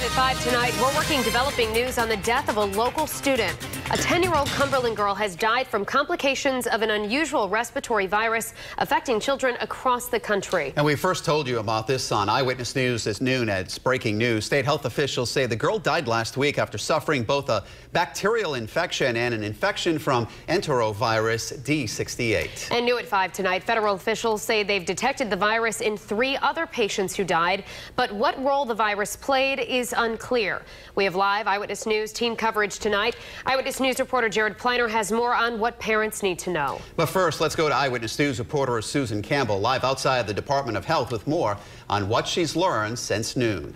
Live at 5 tonight, we're working developing news on the death of a local student. A 10-year-old Cumberland girl has died from complications of an unusual respiratory virus affecting children across the country. And we first told you about this on Eyewitness News this noon. It's breaking news. State health officials say the girl died last week after suffering both a bacterial infection and an infection from Enterovirus D68. And new at 5 tonight, federal officials say they've detected the virus in 3 other patients who died, but what role the virus played is unclear. We have live Eyewitness News team coverage tonight. Eyewitness News reporter Jared Pliner has more on what parents need to know. But first, let's go to Eyewitness News reporter Susan Campbell live outside the Department of Health with more on what she's learned since noon.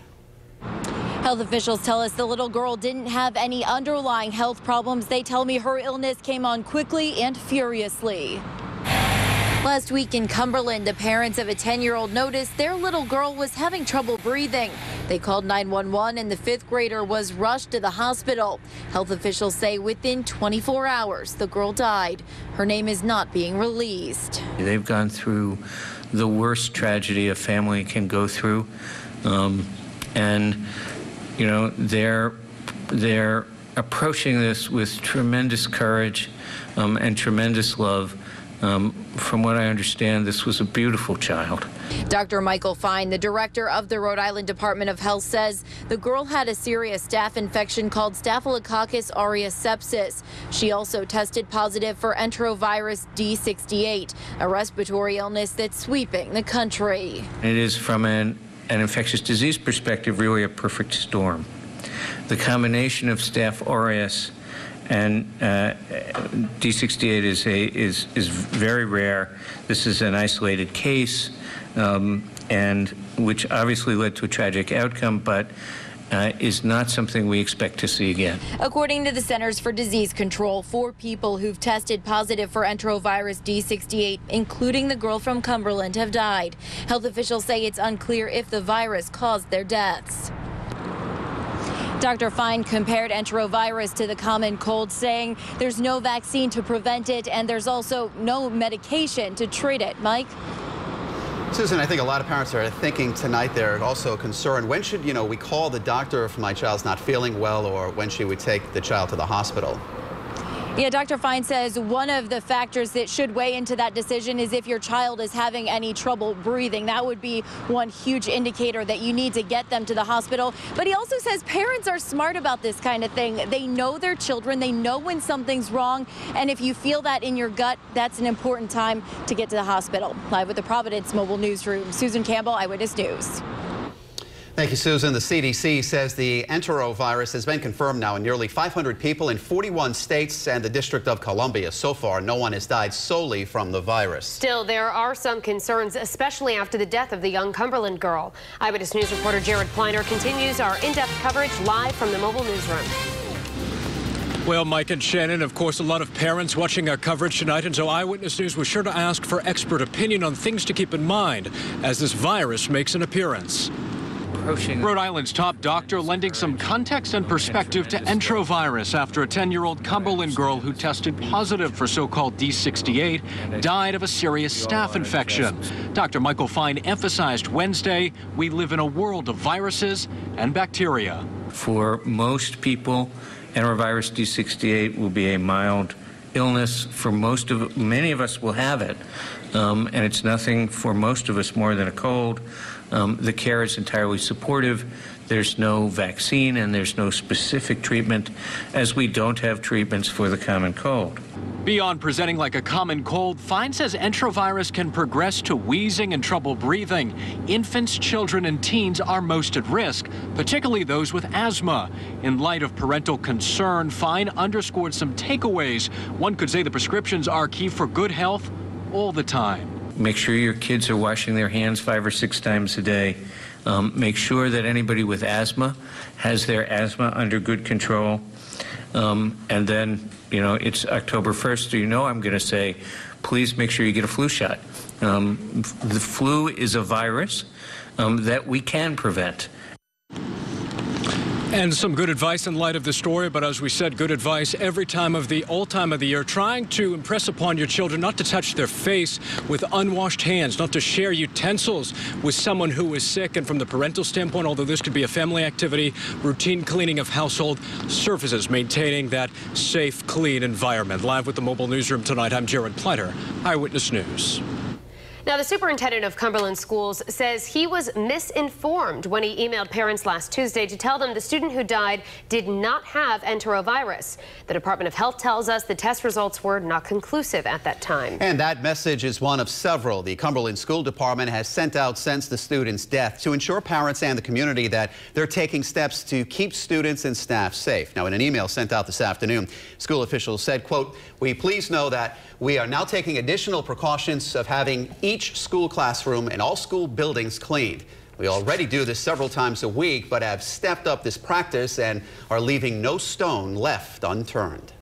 Health officials tell us the little girl didn't have any underlying health problems. They tell me her illness came on quickly and furiously. Last week in Cumberland, the parents of a 10-year-old noticed their little girl was having trouble breathing. They called 911 and the 5th grader was rushed to the hospital. Health officials say within 24 hours, the girl died. Her name is not being released. They've gone through the worst tragedy a family can go through. And, you know, they're approaching this with tremendous courage and tremendous love. From what I understand, this was a beautiful child. Dr. Michael Fine, the director of the Rhode Island Department of Health, says the girl had a serious staph infection called Staphylococcus aureus sepsis. She also tested positive for Enterovirus D68, a respiratory illness that's sweeping the country. It is, from an infectious disease perspective, really a perfect storm. The combination of Staph aureus and D68 is very rare. This is an isolated case, and which obviously led to a tragic outcome, but is not something we expect to see again. According to the Centers for Disease Control, 4 people who've tested positive for Enterovirus D68, including the girl from Cumberland, have died. Health officials say it's unclear if the virus caused their deaths. Dr. Fine compared enterovirus to the common cold, saying there's no vaccine to prevent it and there's also no medication to treat it. Mike? Susan, I think a lot of parents are thinking tonight they're also concerned. When should, we call the doctor if my child's not feeling well, or when should we take the child to the hospital? Yeah, Dr. Fine says one of the factors that should weigh into that decision is if your child is having any trouble breathing. That would be one huge indicator that you need to get them to the hospital. But he also says parents are smart about this kind of thing. They know their children. They know when something's wrong. And if you feel that in your gut, that's an important time to get to the hospital. Live with the Providence Mobile Newsroom, Susan Campbell, Eyewitness News. Thank you, Susan. The CDC says the enterovirus has been confirmed now in nearly 500 people in 41 states and the District of Columbia. So far, no one has died solely from the virus. Still, there are some concerns, especially after the death of the young Cumberland girl. Eyewitness News reporter Jared Pliner continues our in-depth coverage live from the mobile newsroom. Well, Mike and Shannon, of course, a lot of parents watching our coverage tonight, and so Eyewitness News was sure to ask for expert opinion on things to keep in mind as this virus makes an appearance. Rhode Island's top doctor lending some context and perspective to enterovirus after a 10-year-old Cumberland girl who tested positive for so-called D68 died of a serious staph infection. Dr. Michael Fine emphasized Wednesday, we live in a world of viruses and bacteria. For most people, Enterovirus D68 will be a mild illness. For many of us will have it, and it's nothing for most of us more than a cold. The care is entirely supportive. There's no vaccine and there's no specific treatment, as we don't have treatments for the common cold. Beyond presenting like a common cold, Fine says enterovirus can progress to wheezing and trouble breathing. Infants, children, and teens are most at risk, particularly those with asthma. In light of parental concern, Fine underscored some takeaways. One could say the prescriptions are key for good health all the time. Make sure your kids are washing their hands 5 or 6 times a day. Make sure that anybody with asthma has their asthma under good control. And then, it's October 1st, so I'm going to say, please make sure you get a flu shot. The flu is a virus that we can prevent. And some good advice in light of the story, but as we said, good advice every time of the all time of the year, trying to impress upon your children not to touch their face with unwashed hands, not to share utensils with someone who is sick. And from the parental standpoint, although this could be a family activity, routine cleaning of household surfaces, maintaining that safe, clean environment. Live with the mobile newsroom tonight, I'm Jared Pleiter, Eyewitness News. Now, the superintendent of Cumberland Schools says he was misinformed when he emailed parents last Tuesday to tell them the student who died did not have enterovirus. The Department of Health tells us the test results were not conclusive at that time. And that message is one of several the Cumberland School Department has sent out since the student's death to ensure parents and the community that they're taking steps to keep students and staff safe. Now, in an email sent out this afternoon, school officials said, quote, "We please know that we are now taking additional precautions of having each school classroom and all school buildings cleaned. We already do this several times a week, but have stepped up this practice and are leaving no stone left unturned."